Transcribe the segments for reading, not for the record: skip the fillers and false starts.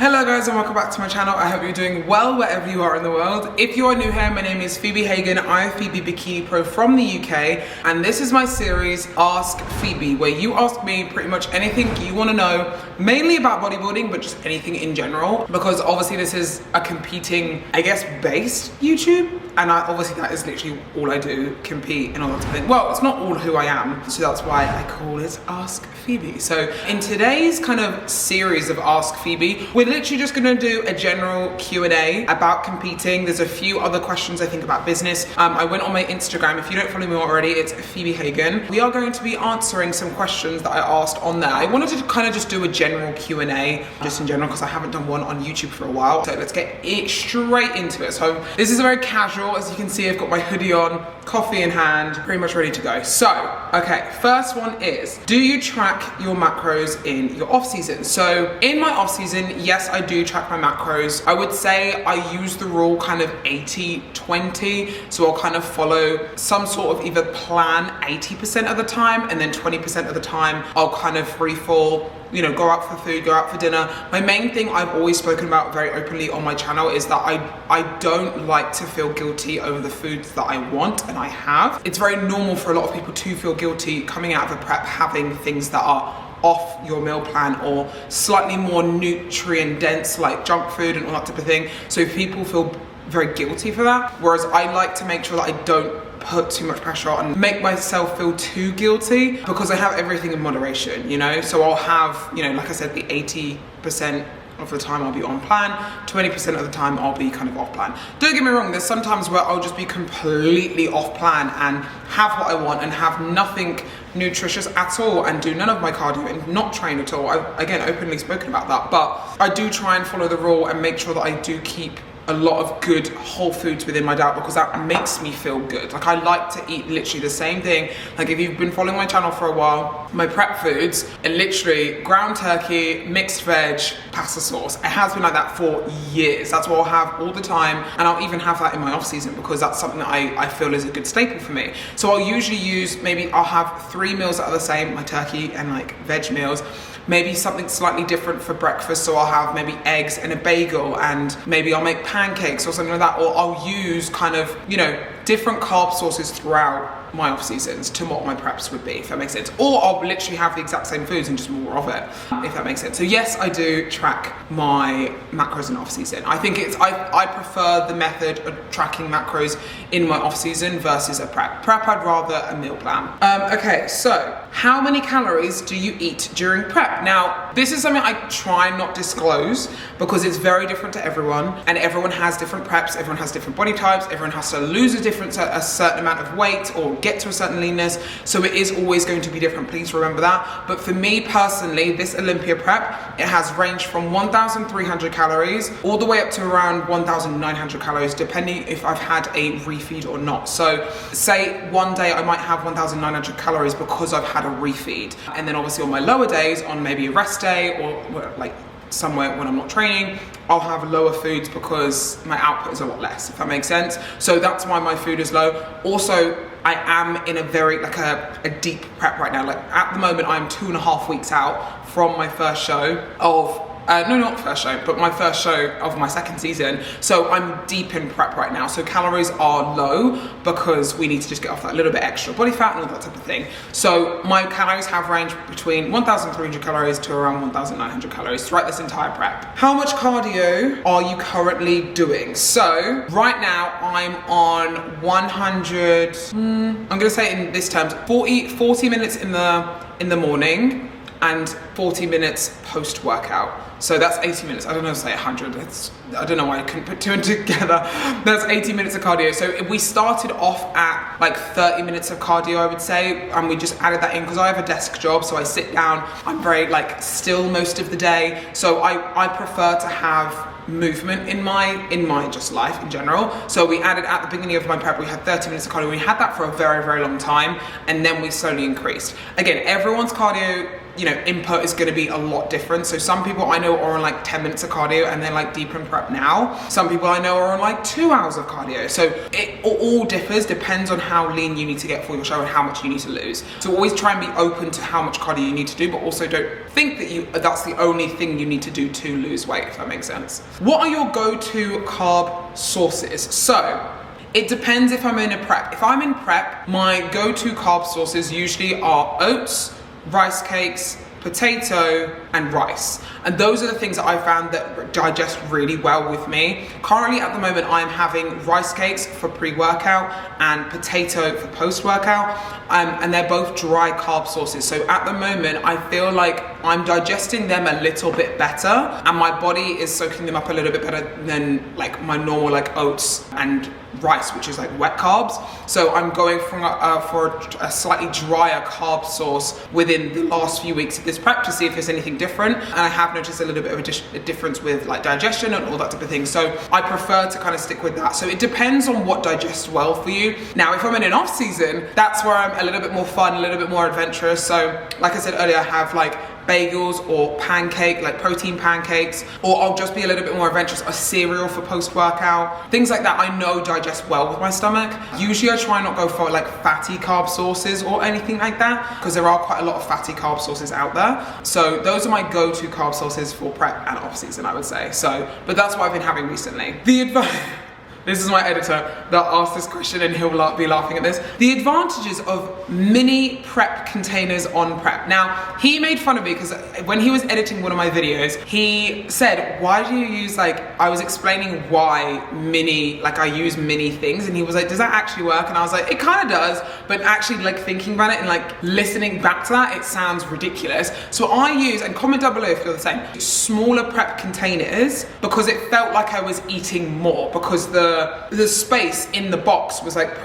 Hello guys and welcome back to my channel. I hope you're doing well wherever you are in the world. If you are new here, my name is Phoebe Hagan. I am Phoebe Bikini Pro from the UK, and this is my series Ask Phoebe, where you ask me pretty much anything you want to know, mainly about bodybuilding, but just anything in general, because obviously this is a competing, I guess, based YouTube, and obviously that is literally all I do, compete and all that type of thing. Well, it's not all who I am, so that's why I call it Ask Phoebe. So in today's kind of series of Ask Phoebe, we're literally just going to do a general Q&A about competing. There's a few other questions I think about business. I went on my Instagram. If you don't follow me already, it's Phoebe Hagan. We are going to be answering some questions that I asked on there. I wanted to kind of just do a general Q&A just in general because I haven't done one on YouTube for a while. So let's get it straight into it. So this is very casual. As you can see, I've got my hoodie on, coffee in hand, pretty much ready to go. So, okay, first one is, do you track your macros in your off season? So in my off season, yes, I do track my macros. I would say I use the rule kind of 80-20. So I'll kind of follow some sort of either plan 80% of the time, and then 20% of the time I'll kind of free fall, you know, go out for food, go out for dinner. My main thing I've always spoken about very openly on my channel is that I don't like to feel guilty over the foods that I want and I have. It's very normal for a lot of people to feel guilty coming out of a prep having things that are off your meal plan or slightly more nutrient dense, like junk food and all that type of thing. So people feel very guilty for that. Whereas I like to make sure that I don't put too much pressure on and make myself feel too guilty, because I have everything in moderation, you know? So I'll have, you know, like I said, the 80% of the time I'll be on plan, 20% of the time I'll be kind of off plan. Don't get me wrong, there's some times where I'll just be completely off plan and have what I want and have nothing nutritious at all and do none of my cardio and not train at all. I've, again, openly spoken about that, but I do try and follow the rule and make sure that I do keep a lot of good whole foods within my diet, because that makes me feel good. Like, I like to eat literally the same thing. Like, if you've been following my channel for a while, my prep foods are literally ground turkey, mixed veg, pasta sauce. It has been like that for years. That's what I'll have all the time, and I'll even have that in my off season because that's something that I feel is a good staple for me. So I'll usually use, maybe I'll have 3 meals that are the same, my turkey and like veg meals. Maybe something slightly different for breakfast, so I'll have maybe eggs and a bagel, and maybe I'll make pancakes or something like that, or I'll use kind of, you know, different carb sources throughout my off seasons to what my preps would be, if that makes sense. Or I'll literally have the exact same foods and just more of it, if that makes sense. So yes, I do track my macros in off season. I think it's, I prefer the method of tracking macros in my off season versus a prep. Prep, I'd rather a meal plan. Okay, so how many calories do you eat during prep? Now, this is something I try and not disclose because it's very different to everyone, and everyone has different preps, everyone has different body types, everyone has to lose a certain amount of weight or get to a certain leanness, so it is always going to be different. Please remember that. But for me personally, this Olympia prep, it has ranged from 1,300 calories all the way up to around 1,900 calories, depending if I've had a refeed or not. So say one day I might have 1,900 calories because I've had a refeed, and then obviously on my lower days, on maybe a rest day or like somewhere when I'm not training, I'll have lower foods because my output is a lot less, if that makes sense. So that's why my food is low. Also, I am in a very, like a deep prep right now. Like at the moment, I'm 2.5 weeks out from my first show of, no, not first show, but my first show of my second season. So I'm deep in prep right now. So calories are low because we need to just get off that little bit extra body fat and all that type of thing. So my calories have ranged between 1,300 calories to around 1,900 calories throughout this entire prep. How much cardio are you currently doing? So right now I'm on 100, I'm gonna say in this terms, 40 minutes in the morning and 40 minutes post-workout. So that's 80 minutes. I don't know, say 100. I don't know why I couldn't put two and two together. That's 80 minutes of cardio. So we started off at like 30 minutes of cardio, I would say, and we just added that in because I have a desk job, so I sit down. I'm very like still most of the day. So I prefer to have movement in my just life in general. So we added at the beginning of my prep, we had 30 minutes of cardio. We had that for a very, very long time, and then we slowly increased. Again, everyone's cardio, you know, input is going to be a lot different. So some people I know are on like 10 minutes of cardio and they're like deep in prep now. Some people I know are on like 2 hours of cardio. So it all differs, depends on how lean you need to get for your show and how much you need to lose. So always try and be open to how much cardio you need to do, but also don't think that that's the only thing you need to do to lose weight, if that makes sense. What are your go-to carb sources? So it depends if I'm in a prep. If I'm in prep, my go-to carb sources usually are oats, rice cakes, potato, and rice. And those are the things that I found that digest really well with me. Currently at the moment, I'm having rice cakes for pre-workout and potato for post-workout. And they're both dry carb sources. So at the moment, I feel like I'm digesting them a little bit better and my body is soaking them up a little bit better than like my normal like oats and rice, which is like wet carbs. So I'm going for a slightly drier carb source within the last few weeks of this prep to see if there's anything different. And I have noticed a little bit of a difference with like digestion and all that type of thing. So I prefer to kind of stick with that. So it depends on what digests well for you. Now, if I'm in an off season, that's where I'm a little bit more fun, a little bit more adventurous. So like I said earlier, I have like bagels or pancake, like protein pancakes, or I'll just be a little bit more adventurous, a cereal for post-workout. Things like that I know digest well with my stomach. Usually I try not go for like fatty carb sources or anything like that, because there are quite a lot of fatty carb sources out there. So those are my go-to carb sources for prep and off season, I would say. So, but that's what I've been having recently. The advice. This is my editor that asked this question and he'll be laughing at this. The advantages of mini prep containers on prep. Now, he made fun of me because when he was editing one of my videos, he said, why do you use like, I was explaining why I use mini things, and he was like, does that actually work? And I was like, it kind of does, but actually like thinking about it and like listening back to that, it sounds ridiculous. So I use, and comment down below if you're the same, smaller prep containers because it felt like I was eating more, because the space in the box was like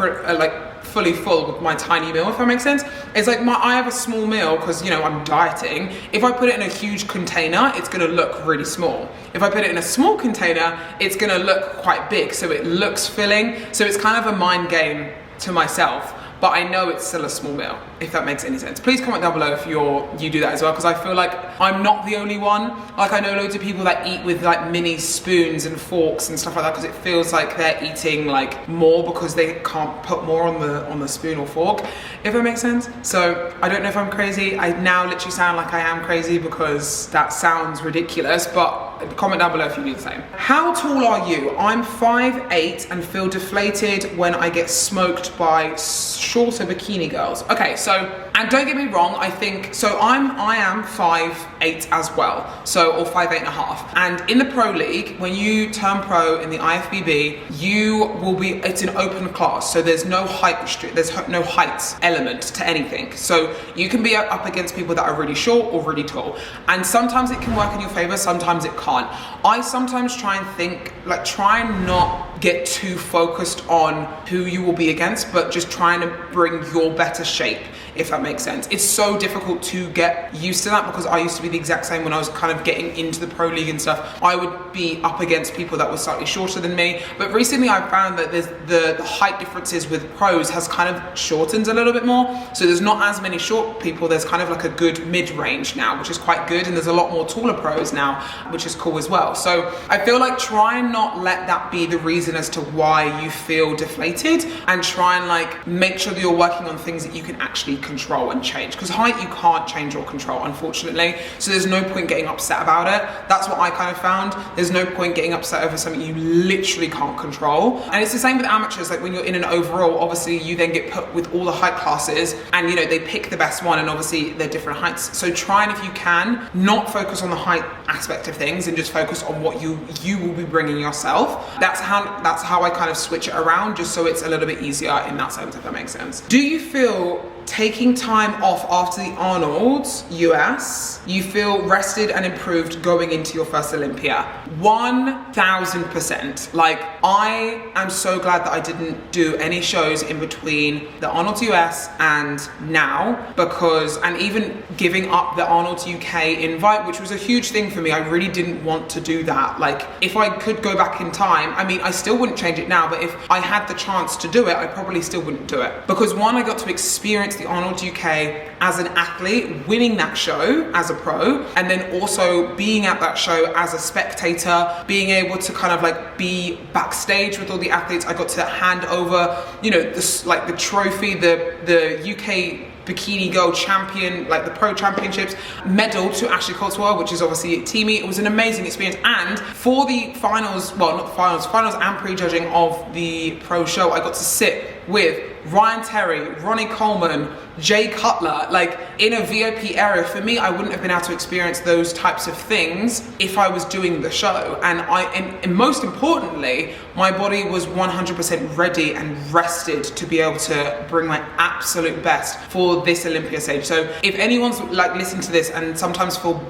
fully full with my tiny meal, if that makes sense. It's like I have a small meal because, you know, I'm dieting. If I put it in a huge container, it's gonna look really small. If I put it in a small container, it's gonna look quite big, so it looks filling. So it's kind of a mind game to myself, but I know it's still a small meal, if that makes any sense. Please comment down below if you do that as well, because I feel like I'm not the only one. Like I know loads of people that eat with like mini spoons and forks and stuff like that, because it feels like they're eating like more because they can't put more on the spoon or fork, if that makes sense. So I don't know if I'm crazy. I now literally sound like I am crazy because that sounds ridiculous, but comment down below if you do the same. How tall are you? I'm 5'8" and feel deflated when I get smoked by shorter bikini girls. Okay, so, and don't get me wrong, I think, so I am 5'8" as well, so, or 5'8 and a half. And in the pro league, when you turn pro in the IFBB, you will be, it's an open class, so there's no height there's no height element to anything. So you can be up against people that are really short or really tall. And sometimes it can work in your favor, sometimes it can't. I sometimes try and not get too focused on who you will be against, but just trying to bring your better shape, if that makes sense. It's so difficult to get used to that, because I used to be the exact same when I was kind of getting into the pro league and stuff. I would be up against people that were slightly shorter than me, but recently I've found that there's the height differences with pros has kind of shortened a little bit more, so there's not as many short people. There's kind of like a good mid-range now, which is quite good, and there's a lot more taller pros now, which is cool as well. So I feel like try and not let that be the reason as to why you feel deflated, and try and like make sure that you're working on things that you can actually control and change, because height you can't change or control, unfortunately. So there's no point getting upset about it. That's what I kind of found. There's no point getting upset over something you literally can't control. And it's the same with amateurs. Like when you're in an overall, obviously you then get put with all the height classes, and you know they pick the best one, and obviously they're different heights. So try and, if you can, not focus on the height aspect of things and just focus on what you will be bringing yourself. That's how I kind of switch it around, just so it's a little bit easier in that sense, if that makes sense. Do you feel taking time off after the Arnold's US, you feel rested and improved going into your first Olympia? 1000%. Like, I am so glad that I didn't do any shows in between the Arnold's US and now, because, and even giving up the Arnold's UK invite, which was a huge thing for me. I really didn't want to do that. Like, if I could go back in time, I mean, I still wouldn't change it now, but if I had the chance to do it, I probably still wouldn't do it. Because one, I got to experience experience the Arnold UK as an athlete, winning that show as a pro, and then also being at that show as a spectator, being able to kind of like be backstage with all the athletes. I got to hand over, you know, this, like the trophy, the UK Bikini Girl champion, like the pro championships medal to Ashley Cotswell, which is obviously teamy. It was an amazing experience. And for the finals, well, not the finals and pre-judging of the pro show, I got to sit with Ryan Terry, Ronnie Coleman, Jay Cutler, like in a VIP area. For me, I wouldn't have been able to experience those types of things if I was doing the show. And most importantly, my body was 100% ready and rested to be able to bring my absolute best for this Olympia stage. So if anyone's like listening to this and sometimes feels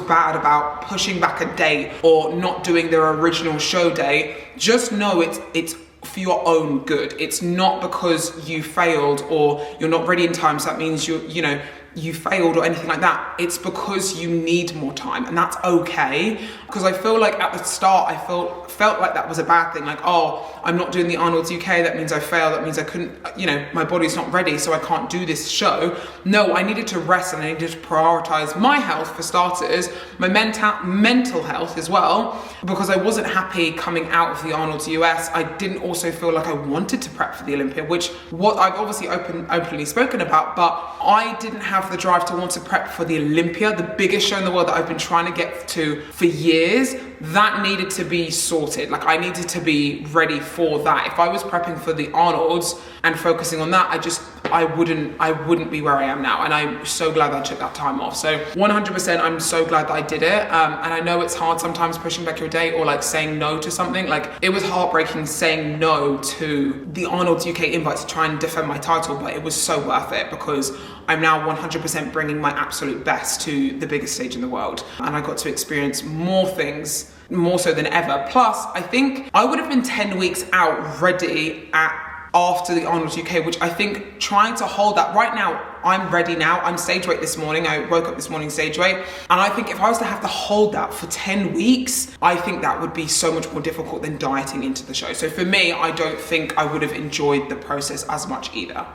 bad about pushing back a date or not doing their original show day, just know it's for your own good. It's not because you failed or you're not ready in time, so that means you failed or anything like that. It's because you need more time, and that's okay. Because I feel like at the start I felt like that was a bad thing, like, oh, I'm not doing the Arnold's UK, that means I failed, that means I couldn't, you know, my body's not ready, so I can't do this show. No, I needed to rest and I needed to prioritize my health for starters, my mental health as well, because I wasn't happy coming out of the Arnold's US. I didn't also feel like I wanted to prep for the Olympia, which what I've obviously openly spoken about, but I didn't have the drive to want to prep for the Olympia, the biggest show in the world that I've been trying to get to for years. That needed to be sorted. Like, I needed to be ready for that. If I was prepping for the Arnold's and focusing on that, I wouldn't be where I am now. And I'm so glad that I took that time off. So 100%, I'm so glad that I did it. And I know it's hard sometimes pushing back your date or like saying no to something. Like, it was heartbreaking saying no to the Arnold's UK invite to try and defend my title, but it was so worth it because I'm now 100% bringing my absolute best to the biggest stage in the world. And I got to experience more things, more so than ever. Plus, I think I would have been 10 weeks out ready after the Arnold UK, which I think trying to hold that right now, I'm ready now. I'm stage weight this morning. I woke up this morning stage weight. And I think if I was to have to hold that for 10 weeks, I think that would be so much more difficult than dieting into the show. So for me, I don't think I would have enjoyed the process as much either.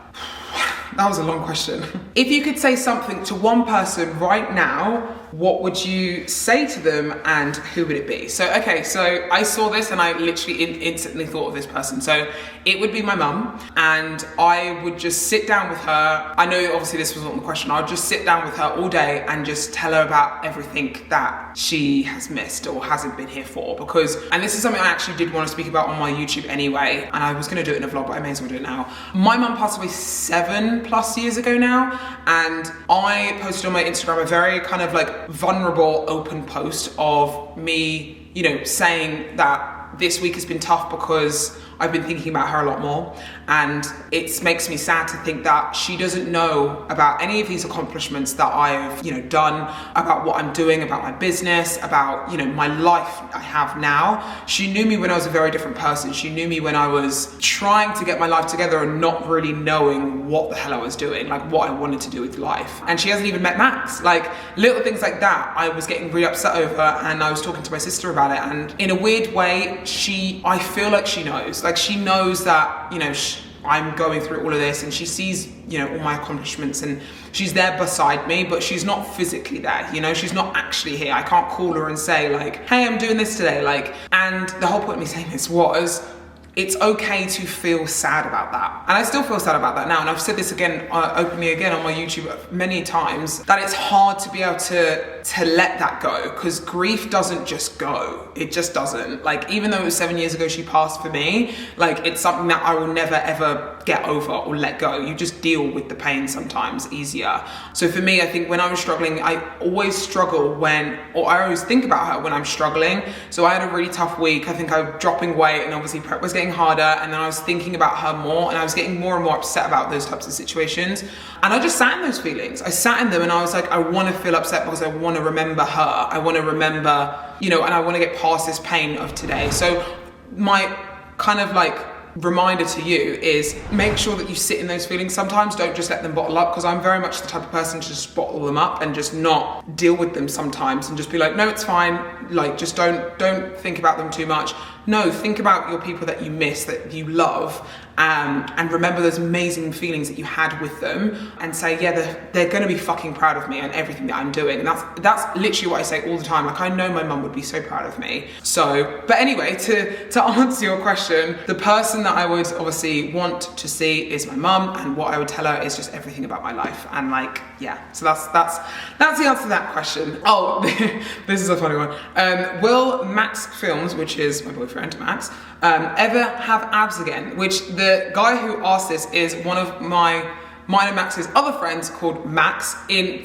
That was a long question. If you could say something to one person right now, what would you say to them and who would it be? So, okay, so I saw this and I literally instantly thought of this person. So it would be my mum, and I would just sit down with her. I know obviously this wasn't the question. I would just sit down with her all day and just tell her about everything that she has missed or hasn't been here for, because, and this is something I actually did want to speak about on my YouTube anyway, and I was gonna do it in a vlog, but I may as well do it now. My mum passed away 7+ years ago now, and I posted on my Instagram a very kind of like vulnerable, open post of me, you know, saying that this week has been tough because I've been thinking about her a lot more, and it makes me sad to think that she doesn't know about any of these accomplishments that I've, you know, done, about what I'm doing, about my business, about, you know, my life I have now. She knew me when I was a very different person. She knew me when I was trying to get my life together and not really knowing what the hell I was doing, like what I wanted to do with life. And she hasn't even met Max. Like, little things like that I was getting really upset over, and I was talking to my sister about it, and in a weird way, I feel like she knows. Like, she knows that, you know, I'm going through all of this, and she sees, you know, all my accomplishments, and she's there beside me, but she's not physically there, you know, she's not actually here. I can't call her and say like, hey, I'm doing this today, like, and the whole point of me saying this was, it's okay to feel sad about that. And I still feel sad about that now. And I've said this again, openly again on my YouTube many times, that it's hard to be able to let that go, because grief doesn't just go. It just doesn't. Like, even though it was 7 years ago she passed for me, like, it's something that I will never ever get over or let go. You just deal with the pain sometimes easier. So for me, I think when I was struggling, I always struggle I always think about her when I'm struggling. So I had a really tough week. I think I was dropping weight, and obviously prep was getting harder, and then I was thinking about her more, and I was getting more and more upset about those types of situations. And I just sat in those feelings. I sat in them, and I was like, I want to feel upset because I want to remember her. I want to remember, you know, and I want to get past this pain of today. So my kind of like reminder to you is make sure that you sit in those feelings sometimes. Don't just let them bottle up, because I'm very much the type of person to just bottle them up and just not deal with them sometimes and just be like, no, it's fine. Like, just don't think about them too much. No, think about your people that you miss, that you love, and remember those amazing feelings that you had with them, and say, yeah, they're gonna be fucking proud of me and everything that I'm doing. And that's literally what I say all the time. Like, I know my mum would be so proud of me. So, but anyway, to answer your question, the person that I would obviously want to see is my mum, and what I would tell her is just everything about my life. And like, yeah, so that's the answer to that question. Oh, this is a funny one. Will Max Films, which is my boyfriend Max, ever have abs again? Which the guy who asked this is one of mine and Max's other friends called Max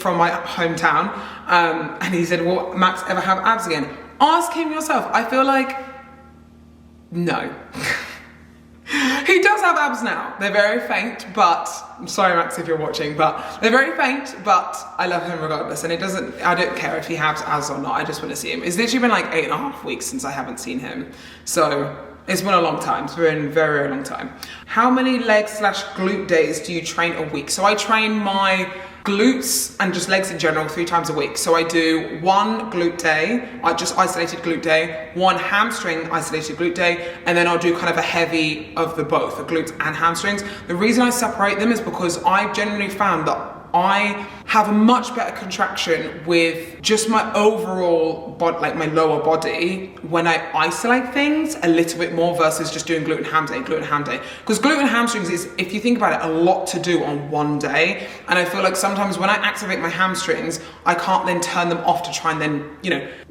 from my hometown, and he said, will Max ever have abs again? Ask him yourself. I feel like no. He does have abs now. They're very faint, but I'm sorry, Max, if you're watching, but they're very faint, but I love him regardless. And I don't care if he has abs or not. I just want to see him. It's literally been like 8.5 weeks since I haven't seen him. So it's been a long time. It's been a very, very long time. How many leg/glute days do you train a week? So I train my glutes and just legs in general 3 times a week. So I do 1 glute day, just isolated glute day, 1 hamstring isolated glute day, and then I'll do kind of a heavy of the both, the glutes and hamstrings. The reason I separate them is because I've generally found that I have a much better contraction with just my overall body, like my lower body, when I isolate things a little bit more versus just doing glute and ham day. Because glute and hamstrings is, if you think about it, a lot to do on one day. And I feel like sometimes when I activate my hamstrings, I can't then turn them off to try and then,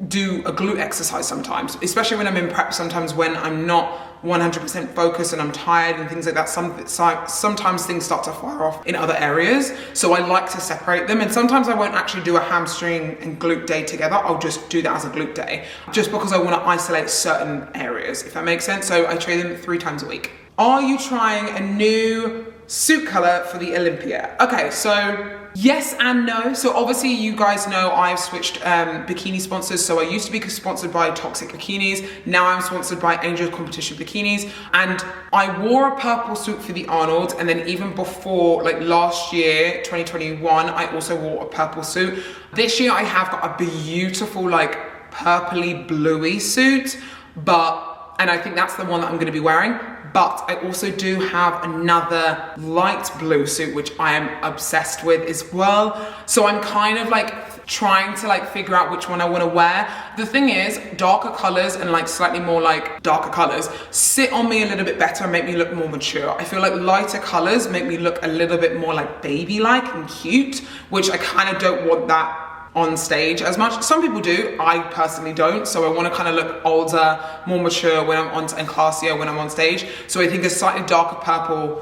do a glute exercise sometimes, especially when I'm in prep, sometimes when I'm not 100% focused and I'm tired and things like that. Sometimes things start to fire off in other areas. So I like to separate them, and sometimes I won't actually do a hamstring and glute day together. I'll just do that as a glute day, just because I want to isolate certain areas, if that makes sense. So I train them 3 times a week. Are you trying a new suit color for the Olympia? Okay, so yes and no. So obviously you guys know I've switched bikini sponsors. So I used to be sponsored by Toxic Bikinis. Now I'm sponsored by Angel Competition Bikinis. And I wore a purple suit for the Arnold. And then even before, like last year, 2021, I also wore a purple suit. This year I have got a beautiful, like purpley bluey suit, and I think that's the one that I'm gonna be wearing. But I also do have another light blue suit, which I am obsessed with as well. So I'm kind of like trying to like figure out which one I want to wear. The thing is, darker colors and like slightly more like darker colors sit on me a little bit better and make me look more mature. I feel like lighter colors make me look a little bit more like baby-like and cute, which I kind of don't want that on stage as much. Some people do, I personally don't. So I want to kind of look older, more mature when I'm on, and classier when I'm on stage. So I think a slightly darker purple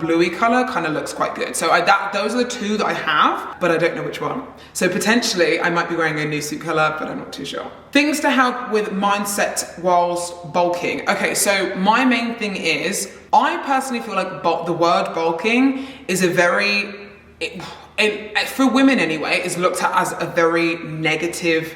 bluey color kind of looks quite good. So those are the 2 that I have, but I don't know which one. So potentially I might be wearing a new suit color, but I'm not too sure. Things to help with mindset whilst bulking. Okay, so my main thing is, I personally feel like the word bulking is a very, for women anyway, is looked at as a very negative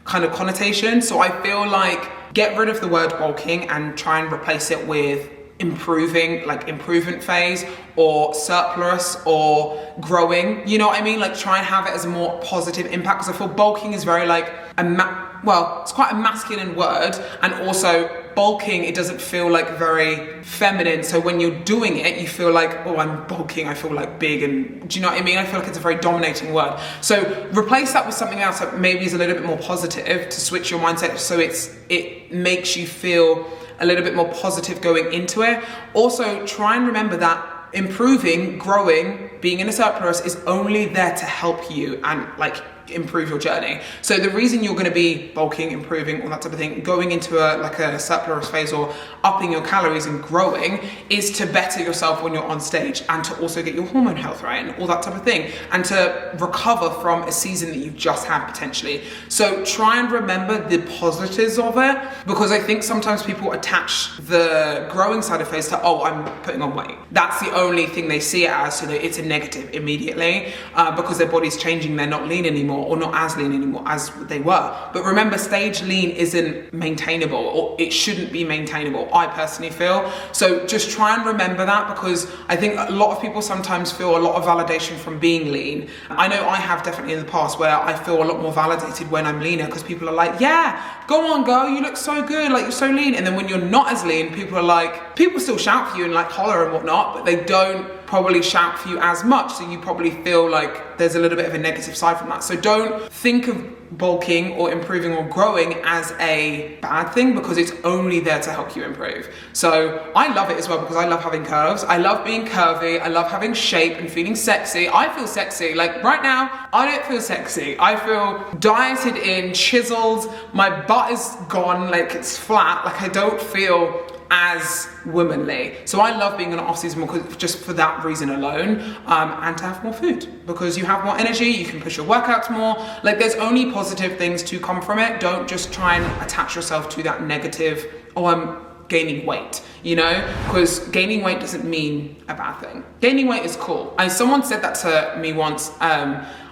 kind of connotation. So I feel like get rid of the word bulking and try and replace it with improving, like improvement phase or surplus or growing. You know what I mean? Like try and have it as a more positive impact, because I feel bulking is very like it's quite a masculine word, and also bulking, it doesn't feel like very feminine. So when you're doing it, you feel like, oh, I'm bulking, I feel like big, and do you know what I mean? I feel like it's a very dominating word. So replace that with something else that maybe is a little bit more positive to switch your mindset, so it makes you feel a little bit more positive going into it. Also, try and remember that improving, growing, being in a surplus is only there to help you and like improve your journey. So the reason you're going to be bulking, improving, all that type of thing, going into a surplus phase or upping your calories and growing, is to better yourself when you're on stage, and to also get your hormone health right and all that type of thing, and to recover from a season that you've just had potentially. So try and remember the positives of it, because I think sometimes people attach the growing side of phase to, oh, I'm putting on weight. That's the only thing they see it as, so that it's a negative immediately, because their body's changing, they're not lean anymore. anymore, or not as lean anymore as they were. But remember, stage lean isn't maintainable, or it shouldn't be maintainable, I personally feel. So just try and remember that, because I think a lot of people sometimes feel a lot of validation from being lean. I know I have definitely in the past, where I feel a lot more validated when I'm leaner, because people are like, yeah, go on girl, you look so good, like you're so lean. And then when you're not as lean, people still shout for you and like holler and whatnot, but they don't probably shout for you as much, so you probably feel like there's a little bit of a negative side from that. So don't think of bulking or improving or growing as a bad thing, because it's only there to help you improve. So I love it as well, because I love having curves, I love being curvy, I love having shape and feeling sexy. I feel sexy, like right now I don't feel sexy, I feel dieted in, chiseled, my butt is gone, like it's flat, like I don't feel as womanly. So I love being in an off-season more, just for that reason alone, and to have more food, because you have more energy, you can push your workouts more. Like there's only positive things to come from it. Don't just try and attach yourself to that negative, oh, I'm gaining weight, you know, because gaining weight doesn't mean a bad thing. Gaining weight is cool. Someone said that to me once.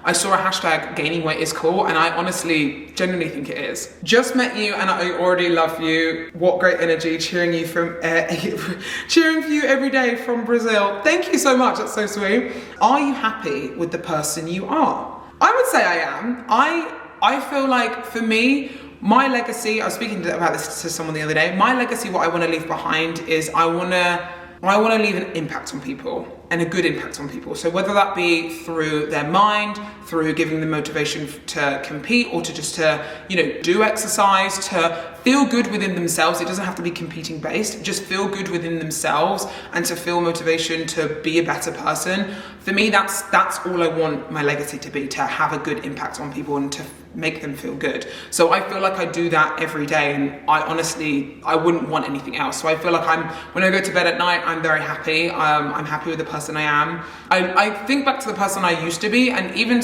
I saw a hashtag, gaining weight is cool, and I honestly, genuinely think it is. Just met you and I already love you. What great energy, cheering you from, cheering for you every day from Brazil. Thank you so much, that's so sweet. Are you happy with the person you are? I would say I am. I feel like for me, my legacy, I was speaking about this to someone the other day, my legacy, what I want to leave behind is I want to leave an impact on people, and a good impact on people. So whether that be through their mind, through giving them motivation to compete, or to just do exercise, to feel good within themselves. It doesn't have to be competing based, just feel good within themselves and to feel motivation to be a better person. For me, that's all I want my legacy to be, to have a good impact on people and to make them feel good. So I feel like I do that every day, and I wouldn't want anything else. So I feel like when I go to bed at night, I'm very happy. I'm happy with the person I am. I think back to the person I used to be, and even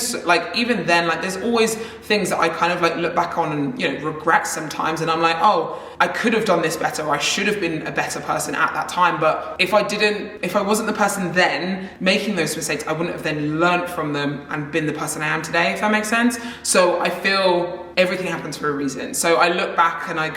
then, like there's always things that I kind of like look back on and regret sometimes, and I'm like, oh, I could have done this better, or I should have been a better person at that time. But if I wasn't the person then making those mistakes, I wouldn't have then learned from them and been the person I am today, if that makes sense. So I feel everything happens for a reason. So I look back and I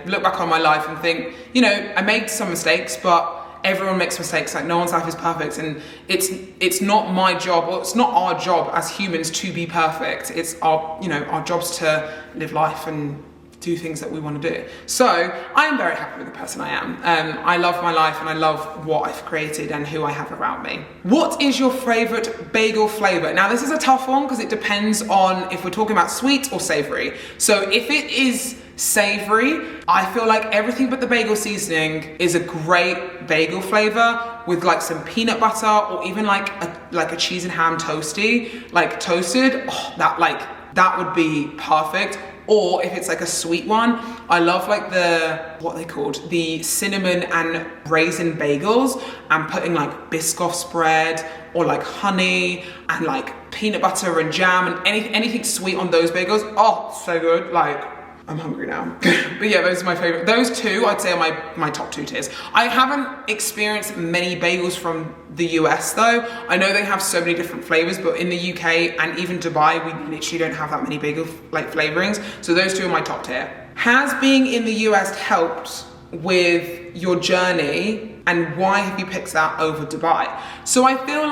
look back on my life and think, I made some mistakes, but everyone makes mistakes. Like no one's life is perfect, and it's not my job, or it's not our job as humans to be perfect. It's our jobs to live life and do things that we want to do. So I am very happy with the person I am. I love my life, and I love what I've created and who I have around me. What is your favorite bagel flavor? Now this is a tough one, because it depends on if we're talking about sweet or savory. So if it is savory, I feel like everything but the bagel seasoning is a great bagel flavor, with like some peanut butter, or even like a cheese and ham toasty, like toasted. Oh, that would be perfect. Or if it's like a sweet one, I love like the cinnamon and raisin bagels, and putting like Biscoff spread, or like honey and like peanut butter and jam, and anything sweet on those bagels. Oh, so good. Like, I'm hungry now. But yeah, those are my favorite. Those two, I'd say, are my top two tiers. I haven't experienced many bagels from the US though. I know they have so many different flavors, but in the UK and even Dubai, we literally don't have that many bagel like flavorings. So those two are my top tier. Has being in the US helped with your journey, and why have you picked that over Dubai? So I feel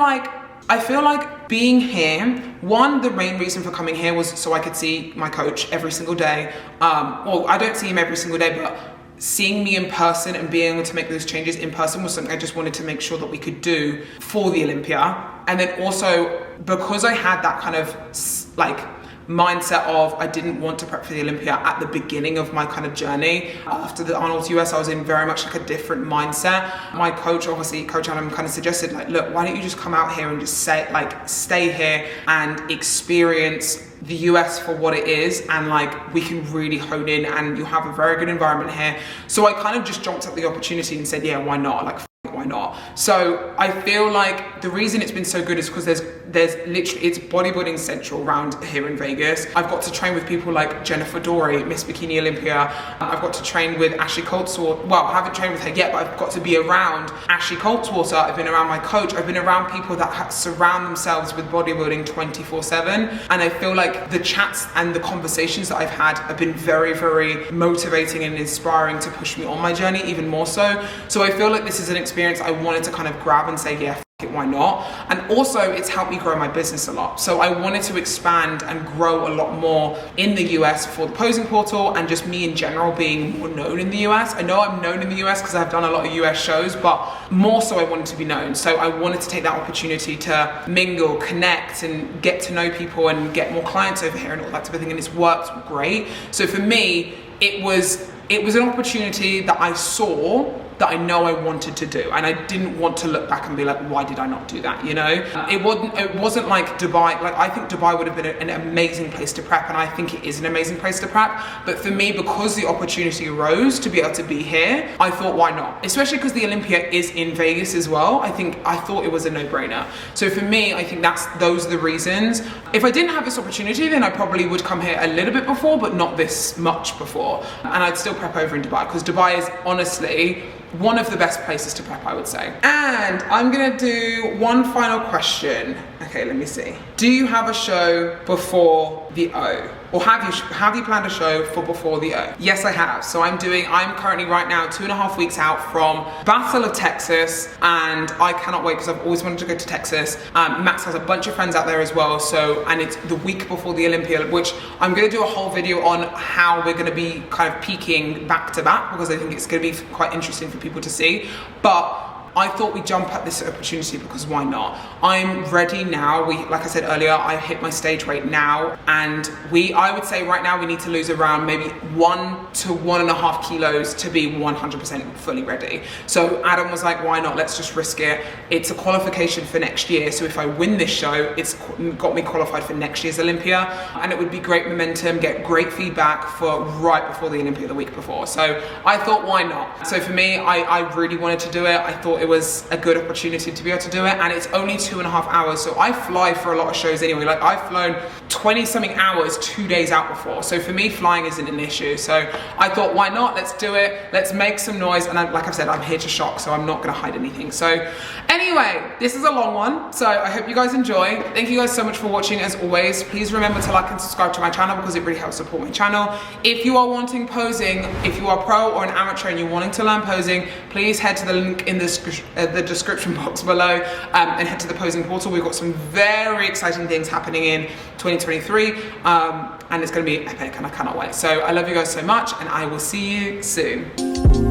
like being here, one, the main reason for coming here was so I could see my coach every single day. Well, I don't see him every single day, but seeing me in person and being able to make those changes in person was something I just wanted to make sure that we could do for the Olympia. And then also, because I had that kind of like mindset of I didn't want to prep for the Olympia at the beginning of my kind of journey. After the Arnold's US, I was in very much like a different mindset. My coach, obviously, Coach Adam, kind of suggested like, look, why don't you just come out here and just stay here and experience the US for what it is, and like we can really hone in, and you have a very good environment here. So I kind of just jumped at the opportunity and said, yeah, why not? Like, why not? So I feel like the reason it's been so good is because there's literally, it's bodybuilding central around here in Vegas. I've got to train with people like Jennifer Dory, Miss Bikini Olympia. I've got to train with Ashley Coltswater. Well, I haven't trained with her yet, but I've got to be around Ashley Coltswater. I've been around my coach. I've been around people that surround themselves with bodybuilding 24/7. And I feel like the chats and the conversations that I've had have been very, very motivating and inspiring to push me on my journey even more so. So I feel like this is an experience I wanted to kind of grab and say, yeah, why not? And also it's helped me grow my business a lot. So I wanted to expand and grow a lot more in the US for the posing portal, and just me in general being more known in the US. I know I'm known in the US because I've done a lot of US shows, but more so I wanted to be known. So I wanted to take that opportunity to mingle, connect, and get to know people and get more clients over here and all that type of thing, and it's worked great. So for me, it was an opportunity that I saw that I know I wanted to do, and I didn't want to look back and be like, why did I not do that, you know? It wasn't like Dubai. Like, I think Dubai would have been an amazing place to prep, and I think it is an amazing place to prep, but for me, because the opportunity arose to be able to be here, I thought, why not? Especially because the Olympia is in Vegas as well. I thought it was a no-brainer. So for me, I think those are the reasons. If I didn't have this opportunity, then I probably would come here a little bit before, but not this much before, and I'd still prep over in Dubai, because Dubai is honestly one of the best places to prep, I would say. And I'm gonna do one final question. Okay, let me see. Do you have a show before the O? Or have you planned a show for before the O? Yes, I have. So I'm currently right now 2.5 weeks out from Battle of Texas, and I cannot wait because I've always wanted to go to Texas. Max has a bunch of friends out there as well. And it's the week before the Olympia, which I'm gonna do a whole video on how we're gonna be kind of peaking back to back, because I think it's gonna be quite interesting for people to see. But I thought we'd jump at this opportunity because why not? I'm ready now. Like I said earlier, I hit my stage weight now, and I would say right now we need to lose around maybe 1 to 1.5 kilos to be 100% fully ready. So Adam was like, why not? Let's just risk it. It's a qualification for next year. So if I win this show, it's got me qualified for next year's Olympia, and it would be great momentum, get great feedback for right before the Olympia, the week before. So I thought, why not? So for me, I really wanted to do it. I thought it was a good opportunity to be able to do it, and it's only 2.5 hours. So I fly for a lot of shows anyway. Like, I've flown 20 something hours 2 days out before. So for me, flying isn't an issue. So I thought, why not? Let's do it. Let's make some noise. And like I've said, I'm here to shock, so I'm not gonna hide anything. So anyway, this is a long one. So I hope you guys enjoy. Thank you guys so much for watching. As always, please remember to like and subscribe to my channel, because it really helps support my channel. If you are wanting posing, if you are pro or an amateur and you're wanting to learn posing, please head to the link in the description box below, and head to the posing portal. We've got some very exciting things happening in 2023, and it's going to be epic, and I cannot wait. So I love you guys so much, and I will see you soon.